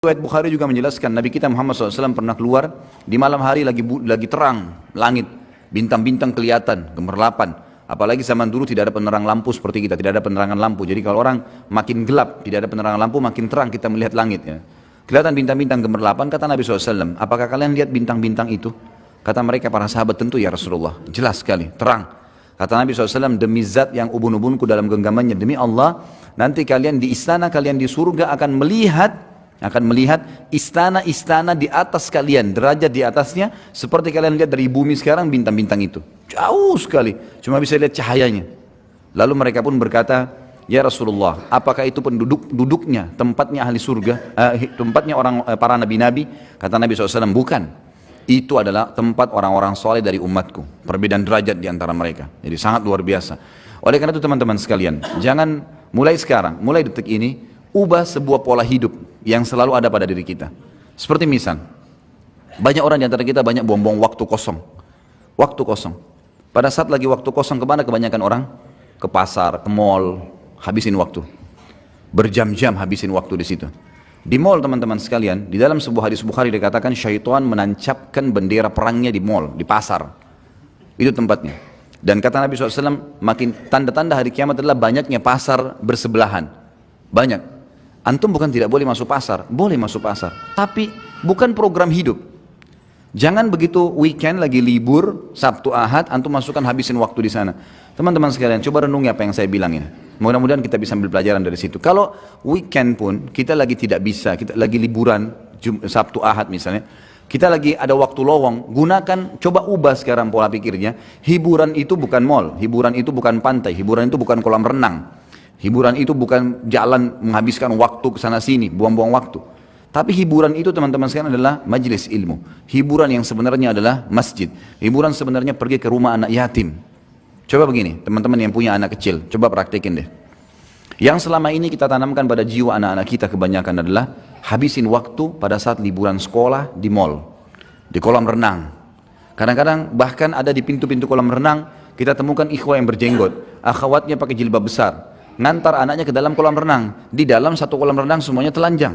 Riwayat Bukhari juga menjelaskan Nabi kita Muhammad SAW pernah keluar di malam hari lagi terang langit, bintang-bintang kelihatan, gemerlapan. Apalagi zaman dulu tidak ada penerang lampu seperti kita, tidak ada penerangan lampu. Jadi kalau orang makin gelap, tidak ada penerangan lampu, makin terang kita melihat langit. Ya. Kelihatan bintang-bintang gemerlapan, kata Nabi SAW, apakah kalian lihat bintang-bintang itu? Kata mereka para sahabat, tentu ya Rasulullah, jelas sekali, terang. Kata Nabi SAW, demi zat yang ubun-ubunku dalam genggamannya, demi Allah, nanti kalian di istana, kalian di surga akan melihat istana-istana di atas kalian, derajat di atasnya, seperti kalian lihat dari bumi sekarang bintang-bintang itu. Jauh sekali, cuma bisa lihat cahayanya. Lalu mereka pun berkata, ya Rasulullah, apakah itu duduknya, tempatnya ahli surga, tempatnya para nabi-nabi? Kata Nabi SAW, bukan. Itu adalah tempat orang-orang soleh dari umatku. Perbedaan derajat di antara mereka. Jadi sangat luar biasa. Oleh karena itu teman-teman sekalian, jangan mulai sekarang, mulai detik ini, ubah sebuah pola hidup yang selalu ada pada diri kita. Seperti misal, banyak orang di antara kita banyak buang-buang waktu kosong. Waktu kosong. Pada saat lagi waktu kosong, kemana kebanyakan orang? Ke pasar, ke mall, habisin waktu. Berjam-jam habisin waktu di situ. Di mall teman-teman sekalian, di dalam sebuah hadis Bukhari dikatakan syaitan menancapkan bendera perangnya di mall, di pasar. Itu tempatnya. Dan kata Nabi SAW, makin tanda-tanda hari kiamat adalah banyaknya pasar bersebelahan. Banyak. Antum bukan tidak boleh masuk pasar, boleh masuk pasar. Tapi bukan program hidup. Jangan begitu weekend lagi libur, Sabtu Ahad, antum masukkan habisin waktu di sana. Teman-teman sekalian, coba renungi apa yang saya bilang ini. Mudah-mudahan kita bisa ambil pelajaran dari situ. Kalau weekend pun kita lagi tidak bisa, kita lagi liburan, Sabtu Ahad misalnya, kita lagi ada waktu lowong, gunakan, coba ubah sekarang pola pikirnya. Hiburan itu bukan mall, hiburan itu bukan pantai, hiburan itu bukan kolam renang. Hiburan itu bukan jalan menghabiskan waktu ke sana sini, buang-buang waktu. Tapi hiburan itu teman-teman sekalian adalah majelis ilmu. Hiburan yang sebenarnya adalah masjid. Hiburan sebenarnya pergi ke rumah anak yatim. Coba begini, teman-teman yang punya anak kecil, coba praktekin deh. Yang selama ini kita tanamkan pada jiwa anak-anak kita kebanyakan adalah habisin waktu pada saat liburan sekolah di mall, di kolam renang. Kadang-kadang bahkan ada di pintu-pintu kolam renang, kita temukan ikhwah yang berjenggot, akhwatnya pakai jilbab besar. Ngantar anaknya ke dalam kolam renang, di dalam satu kolam renang semuanya telanjang.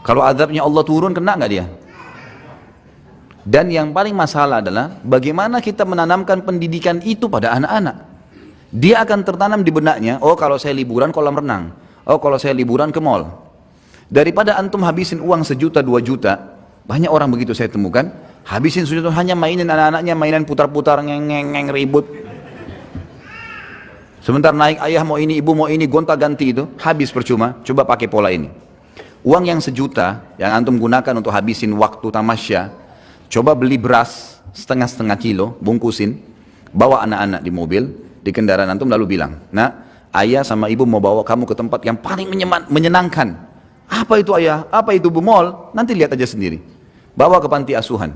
Kalau azabnya Allah turun, kena nggak dia? Dan yang paling masalah adalah bagaimana kita menanamkan pendidikan itu pada anak-anak. Dia akan tertanam di benaknya, oh kalau saya liburan kolam renang, oh kalau saya liburan ke mall. Daripada antum habisin uang 1 juta 2 juta, banyak orang begitu saya temukan, habisin sejuta hanya mainin anak-anaknya, mainan putar-putar, ngeng ribut. Sebentar naik ayah mau ini, ibu mau ini, gonta-ganti itu, habis percuma. Coba pakai pola ini. Uang yang 1 juta yang antum gunakan untuk habisin waktu tamasya, coba beli beras setengah kilo, bungkusin, bawa anak-anak di mobil, di kendaraan antum lalu bilang, nah ayah sama ibu mau bawa kamu ke tempat yang paling menyenangkan. Apa itu ayah? Apa itu bu? Mall? Nanti lihat aja sendiri. Bawa ke panti asuhan.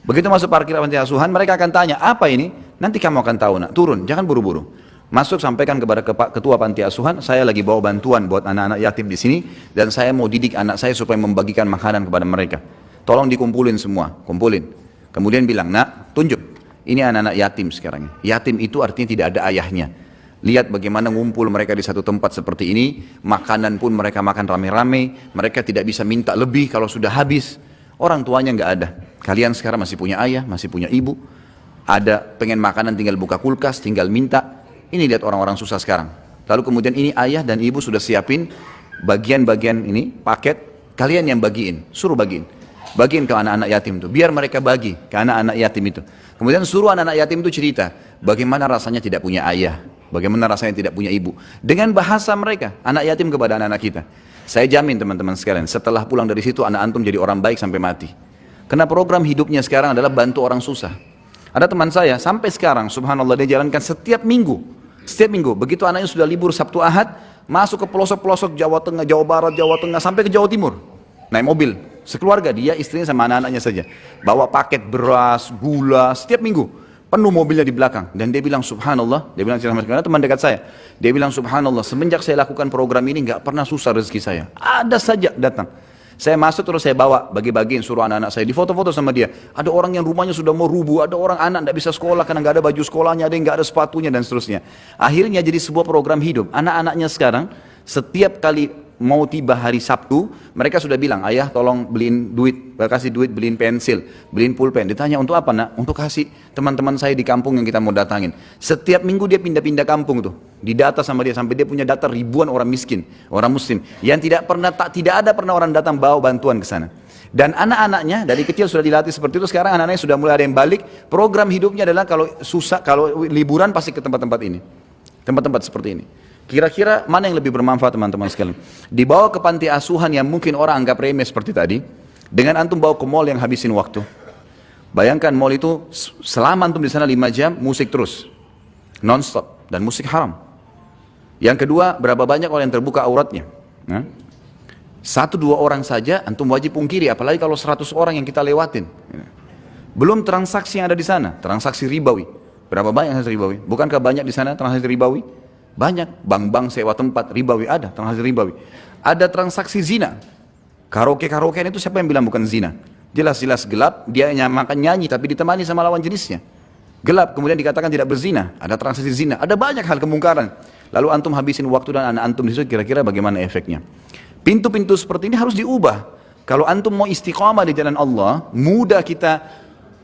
Begitu masuk parkir panti asuhan, mereka akan tanya, apa ini? Nanti kamu akan tahu nak, turun, jangan buru-buru. Masuk sampaikan kepada ketua panti asuhan, saya lagi bawa bantuan buat anak-anak yatim di sini dan saya mau didik anak saya supaya membagikan makanan kepada mereka. Tolong dikumpulin semua, kumpulin. Kemudian bilang, nak, tunjuk. Ini anak-anak yatim sekarang. Yatim itu artinya tidak ada ayahnya. Lihat bagaimana ngumpul mereka di satu tempat seperti ini, makanan pun mereka makan rame-rame, mereka tidak bisa minta lebih kalau sudah habis. Orang tuanya nggak ada. Kalian sekarang masih punya ayah, masih punya ibu. Ada pengen makanan tinggal buka kulkas, tinggal minta. Ini lihat orang-orang susah sekarang. Lalu kemudian ini ayah dan ibu sudah siapin bagian-bagian ini, paket, kalian yang bagiin, suruh bagiin. Bagiin ke anak-anak yatim itu, biar mereka bagi ke anak-anak yatim itu. Kemudian suruh anak-anak yatim itu cerita, bagaimana rasanya tidak punya ayah, bagaimana rasanya tidak punya ibu. Dengan bahasa mereka, anak yatim kepada anak-anak kita. Saya jamin teman-teman sekalian, setelah pulang dari situ anak antum jadi orang baik sampai mati. Karena program hidupnya sekarang adalah bantu orang susah. Ada teman saya, sampai sekarang, subhanallah dia jalankan setiap minggu. Setiap minggu, begitu anaknya sudah libur Sabtu Ahad, masuk ke pelosok-pelosok Jawa Tengah, Jawa Barat, Jawa Tengah, sampai ke Jawa Timur. Naik mobil, sekeluarga, dia, istrinya sama anak-anaknya saja. Bawa paket beras, gula, setiap minggu. Penuh mobilnya di belakang. Dan dia bilang, subhanallah, dia bilang sama teman dekat saya. Dia bilang, subhanallah, semenjak saya lakukan program ini, nggak pernah susah rezeki saya. Ada saja datang. Saya masuk terus saya bawa, bagi-bagiin suruh anak-anak saya, di foto-foto sama dia. Ada orang yang rumahnya sudah mau rubuh, ada orang anak tidak bisa sekolah karena nggak ada baju sekolahnya, ada yang nggak ada sepatunya dan seterusnya. Akhirnya jadi sebuah program hidup. Anak-anaknya sekarang setiap kali mau tiba hari Sabtu, mereka sudah bilang, ayah tolong beliin duit, kasih duit beliin pensil, beliin pulpen. Ditanya untuk apa nak? Untuk kasih teman-teman saya di kampung yang kita mau datangin. Setiap minggu dia pindah-pindah kampung tuh, didata sama dia sampai dia punya data ribuan orang miskin, orang muslim yang tidak ada pernah orang datang bawa bantuan ke sana. Dan anak-anaknya dari kecil sudah dilatih seperti itu. Sekarang anak-anaknya sudah mulai ada yang balik. Program hidupnya adalah kalau susah, kalau liburan pasti ke tempat-tempat ini, tempat-tempat seperti ini. Kira-kira mana yang lebih bermanfaat teman-teman sekalian? Dibawa ke panti asuhan yang mungkin orang anggap remeh seperti tadi, dengan antum bawa ke mall yang habisin waktu. Bayangkan mall itu selama antum di sana 5 jam musik terus, non-stop, dan musik haram. Yang kedua, berapa banyak orang yang terbuka auratnya? 1-2 orang saja antum wajib pungkiri, apalagi kalau 100 orang yang kita lewatin. Belum transaksi yang ada di sana, transaksi ribawi. Berapa banyak transaksi ribawi? Bukankah banyak di sana transaksi ribawi? Banyak, bank-bank sewa tempat ribawi ada, transaksi ribawi. Ada transaksi zina. Karaoke-karaokean itu siapa yang bilang bukan zina? Jelas-jelas gelap, dia makan nyanyi tapi ditemani sama lawan jenisnya. Gelap, kemudian dikatakan tidak berzina, ada transaksi zina, ada banyak hal kemungkaran. Lalu antum habisin waktu dan anak antum di situ, kira-kira bagaimana efeknya? Pintu-pintu seperti ini harus diubah. Kalau antum mau istiqamah di jalan Allah, mudah kita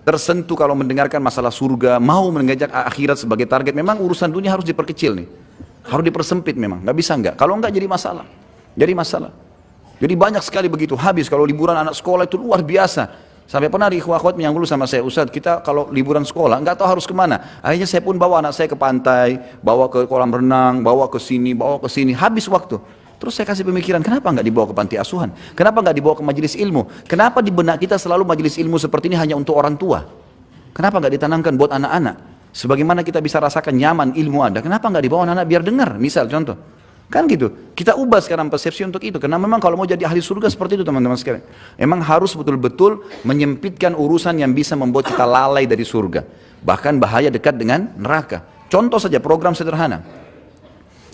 tersentuh kalau mendengarkan masalah surga, mau mengajak akhirat sebagai target. Memang urusan dunia harus diperkecil nih, harus dipersempit memang, nggak bisa nggak. Kalau nggak jadi masalah, jadi masalah. Jadi banyak sekali begitu, habis kalau liburan anak sekolah itu luar biasa. Sampai pernah ikhwah-ikhwat yang dulu sama saya, Ustadz kita kalau liburan sekolah nggak tahu harus kemana. Akhirnya saya pun bawa anak saya ke pantai, bawa ke kolam renang, bawa ke sini, habis waktu. Terus saya kasih pemikiran, kenapa nggak dibawa ke panti asuhan? Kenapa nggak dibawa ke majelis ilmu? Kenapa di benak kita selalu majelis ilmu seperti ini hanya untuk orang tua? Kenapa nggak ditanamkan buat anak-anak? Sebagaimana kita bisa rasakan nyaman ilmu ada, kenapa nggak dibawa anak-anak biar dengar? Misal contoh, kan gitu. Kita ubah sekarang persepsi untuk itu. Karena memang kalau mau jadi ahli surga seperti itu teman-teman sekalian. Emang harus betul-betul menyempitkan urusan yang bisa membuat kita lalai dari surga. Bahkan bahaya dekat dengan neraka. Contoh saja program sederhana.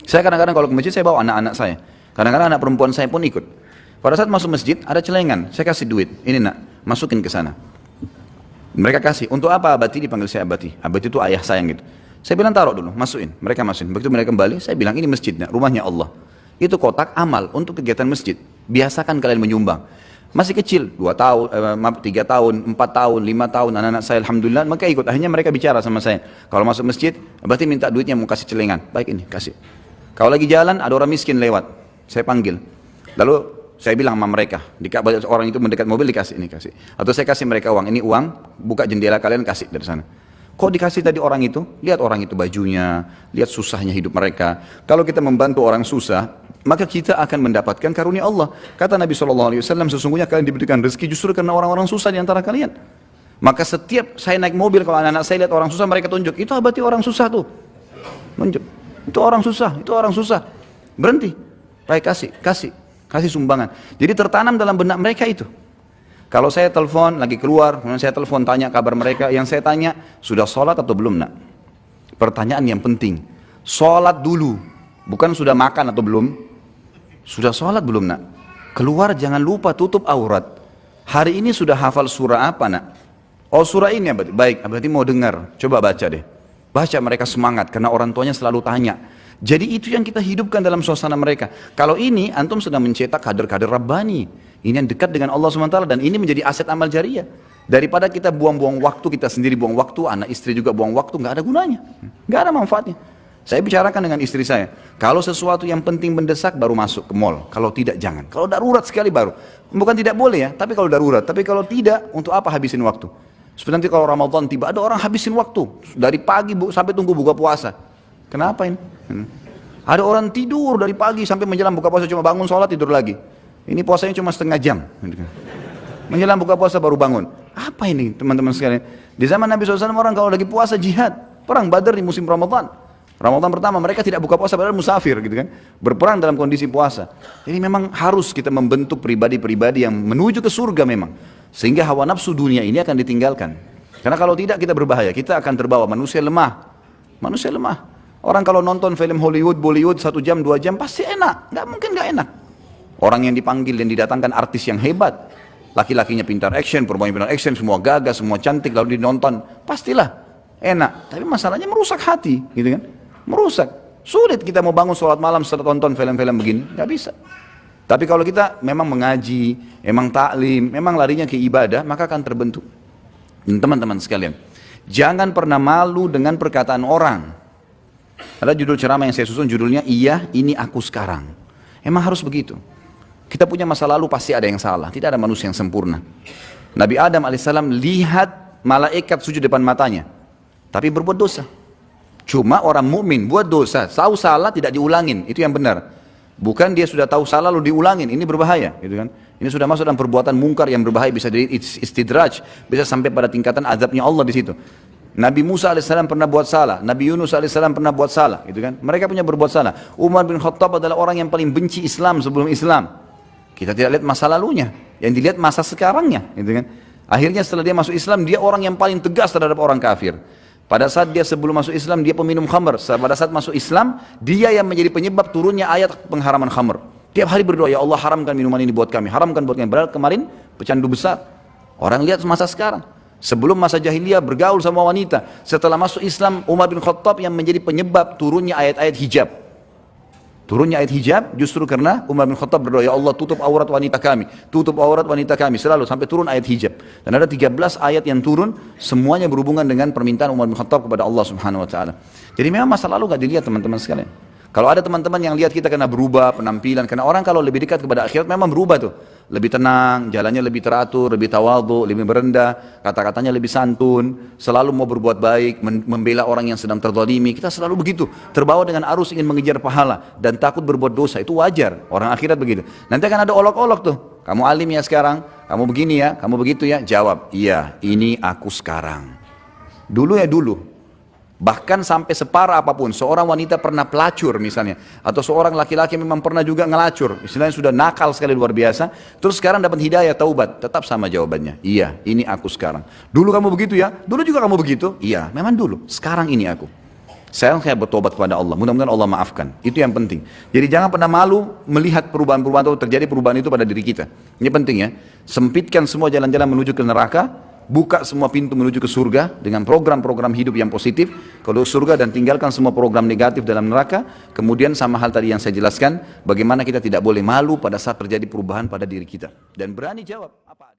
Saya kadang-kadang kalau ke masjid saya bawa anak-anak saya. Kadang-kadang anak perempuan saya pun ikut. Pada saat masuk masjid ada celengan, saya kasih duit. Ini nak, masukin ke sana. Mereka kasih. Untuk apa abati? Dipanggil saya abati. Abati itu ayah sayang gitu. Saya bilang taruh dulu, masukin. Mereka masukin. Begitu mereka kembali, saya bilang ini masjid, nak, rumahnya Allah. Itu kotak amal untuk kegiatan masjid. Biasakan kalian menyumbang. Masih kecil, 2 tahun, 3 tahun, 4 tahun, 5 tahun, anak-anak saya alhamdulillah, maka ikut. Akhirnya mereka bicara sama saya. Kalau masuk masjid, berarti minta duitnya mau kasih celengan. Baik ini, kasih. Kalau lagi jalan, ada orang miskin lewat. Saya panggil, lalu saya bilang sama mereka, orang itu mendekat mobil dikasih, ini kasih. Atau saya kasih mereka uang, ini uang, buka jendela kalian kasih dari sana. Kok dikasih tadi orang itu? Lihat orang itu bajunya, lihat susahnya hidup mereka. Kalau kita membantu orang susah, maka kita akan mendapatkan karunia Allah. Kata Nabi SAW, sesungguhnya kalian diberikan rezeki justru karena orang-orang susah di antara kalian. Maka setiap saya naik mobil, kalau anak-anak saya lihat orang susah, mereka tunjuk, itu berarti orang susah tuh. Tunjuk, itu orang susah, itu orang susah. Berhenti. Baik, kasih sumbangan. Jadi tertanam dalam benak mereka itu. Kalau saya telepon, lagi keluar, kemudian saya telepon tanya kabar mereka, yang saya tanya, sudah sholat atau belum nak? Pertanyaan yang penting, sholat dulu, bukan sudah makan atau belum. Sudah sholat belum nak? Keluar jangan lupa tutup aurat. Hari ini sudah hafal surah apa nak? Oh surah ini ya, baik, berarti mau dengar, coba baca deh. Baca, mereka semangat, karena orang tuanya selalu tanya. Jadi itu yang kita hidupkan dalam suasana mereka. Kalau ini, antum sedang mencetak kader-kader Rabbani. Ini yang dekat dengan Allah SWT dan ini menjadi aset amal jariah. Daripada kita buang-buang waktu, kita sendiri buang waktu, anak istri juga buang waktu, nggak ada gunanya. Nggak ada manfaatnya. Saya bicarakan dengan istri saya, kalau sesuatu yang penting mendesak baru masuk ke mall. Kalau tidak, jangan. Kalau darurat sekali baru. Bukan tidak boleh ya, tapi kalau darurat. Tapi kalau tidak, untuk apa habisin waktu? Seperti nanti kalau Ramadan tiba, ada orang habisin waktu. Dari pagi sampai tunggu buka puasa. Kenapa ini? Ada orang tidur dari pagi sampai menjelang buka puasa, cuma bangun sholat tidur lagi. Ini puasanya cuma setengah jam. Menjelang buka puasa baru bangun. Apa ini teman-teman sekalian? Di zaman Nabi SAW orang kalau lagi puasa jihad. Perang Badar di musim Ramadan. Ramadan pertama mereka tidak buka puasa padahal musafir gitu kan. Berperang dalam kondisi puasa. Jadi memang harus kita membentuk pribadi-pribadi yang menuju ke surga memang. Sehingga hawa nafsu dunia ini akan ditinggalkan. Karena kalau tidak kita berbahaya. Kita akan terbawa manusia lemah. Manusia lemah. Orang kalau nonton film Hollywood, Bollywood 1 jam, 2 jam pasti enak, nggak mungkin nggak enak. Orang yang dipanggil dan didatangkan artis yang hebat, laki-lakinya pintar action, perempuannya pintar action, semua gagah, semua cantik, lalu dinonton, pastilah enak. Tapi masalahnya merusak hati, gitu kan? Merusak. Sulit kita mau bangun sholat malam setelah tonton film-film begini, nggak bisa. Tapi kalau kita memang mengaji, memang taklim, memang larinya ke ibadah, maka akan terbentuk. Dan teman-teman sekalian, jangan pernah malu dengan perkataan orang. Ada judul ceramah yang saya susun, judulnya Iya, Ini Aku Sekarang. Emang harus begitu. Kita punya masa lalu pasti ada yang salah, tidak ada manusia yang sempurna. Nabi Adam alaihissalam lihat malaikat sujud depan matanya, tapi berbuat dosa. Cuma orang mukmin buat dosa, tahu salah tidak diulangin, itu yang benar. Bukan dia sudah tahu salah lalu diulangin, ini berbahaya, gitu kan? Ini sudah masuk dalam perbuatan mungkar yang berbahaya, bisa jadi istidraj, bisa sampai pada tingkatan azabnya Allah di situ. Nabi Musa alaihissalam pernah buat salah, Nabi Yunus alaihissalam pernah buat salah, gitu kan? Mereka punya berbuat salah. Umar bin Khattab adalah orang yang paling benci Islam sebelum Islam. Kita tidak lihat masa lalunya, yang dilihat masa sekarangnya, gitu kan? Akhirnya setelah dia masuk Islam, dia orang yang paling tegas terhadap orang kafir. Pada saat dia sebelum masuk Islam, dia peminum khamr. Pada saat masuk Islam, dia yang menjadi penyebab turunnya ayat pengharaman khamr. Tiap hari berdoa, ya Allah haramkan minuman ini buat kami, haramkan buat kami. Padahal kemarin pecandu besar. Orang lihat masa sekarang. Sebelum masa jahiliyah bergaul sama wanita. Setelah masuk Islam, Umar bin Khattab yang menjadi penyebab turunnya ayat-ayat hijab. Turunnya ayat hijab justru karena Umar bin Khattab berdoa, ya Allah tutup aurat wanita kami, tutup aurat wanita kami, selalu sampai turun ayat hijab. Dan ada 13 ayat yang turun, semuanya berhubungan dengan permintaan Umar bin Khattab kepada Allah Subhanahu wa taala. Jadi memang masa lalu gak dilihat teman-teman sekalian. Kalau ada teman-teman yang lihat kita kena berubah penampilan, karena orang kalau lebih dekat kepada akhirat memang berubah tuh. Lebih tenang, jalannya lebih teratur, lebih tawadhu, lebih merendah, kata-katanya lebih santun, selalu mau berbuat baik, membela orang yang sedang terzalimi. Kita selalu begitu, terbawa dengan arus ingin mengejar pahala dan takut berbuat dosa. Itu wajar, orang akhirat begitu. Nanti akan ada olok-olok tuh. Kamu alim ya sekarang, kamu begini ya, kamu begitu ya. Jawab, iya, ini aku sekarang. Dulu ya dulu. Bahkan sampai separah apapun, seorang wanita pernah pelacur misalnya, atau seorang laki-laki memang pernah juga ngelacur, istilahnya sudah nakal sekali luar biasa, terus sekarang dapat hidayah, taubat, tetap sama jawabannya, iya, ini aku sekarang. Dulu kamu begitu ya, dulu juga kamu begitu, iya, memang dulu, sekarang ini aku. Sekarang saya bertobat kepada Allah, mudah-mudahan Allah maafkan, itu yang penting. Jadi jangan pernah malu melihat perubahan-perubahan atau terjadi perubahan itu pada diri kita. Ini penting ya, sempitkan semua jalan-jalan menuju ke neraka, buka semua pintu menuju ke surga dengan program-program hidup yang positif kalau surga, dan tinggalkan semua program negatif dalam neraka. Kemudian sama hal tadi yang saya jelaskan, bagaimana kita tidak boleh malu pada saat terjadi perubahan pada diri kita dan berani jawab apa